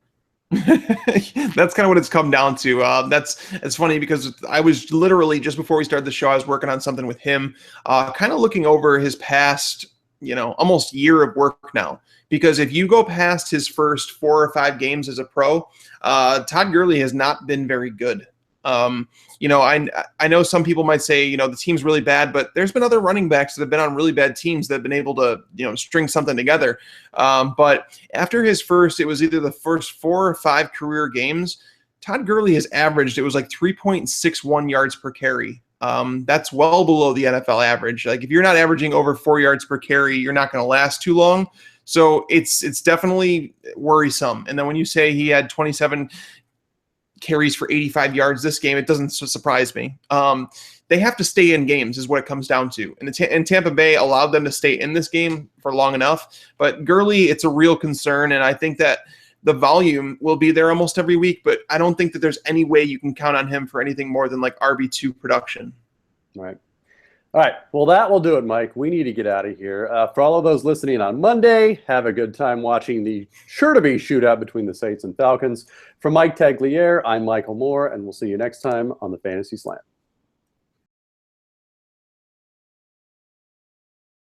That's kind of what it's come down to. It's funny because I was literally, just before we started the show, I was working on something with him, kind of looking over his past, almost year of work now. Because if you go past his first 4 or 5 games as a pro, Todd Gurley has not been very good. I know some people might say, the team's really bad, but there's been other running backs that have been on really bad teams that have been able to, string something together. But after his it was either the first 4 or 5 career games, Todd Gurley has averaged, it was like 3.61 yards per carry. That's well below the NFL average. Like, if you're not averaging over 4 yards per carry, you're not going to last too long. So it's definitely worrisome. And then when you say he had 27 carries for 85 yards this game, it doesn't surprise me. They have to stay in games is what it comes down to. And Tampa Bay allowed them to stay in this game for long enough. But Gurley, it's a real concern, and I think that the volume will be there almost every week, but I don't think that there's any way you can count on him for anything more than like RB2 production. Right. All right. Well, that will do it, Mike. We need to get out of here. For all of those listening on Monday, have a good time watching the sure-to-be shootout between the Saints and Falcons. From Mike Tagliere, I'm Michael Moore, and we'll see you next time on the Fantasy Slant.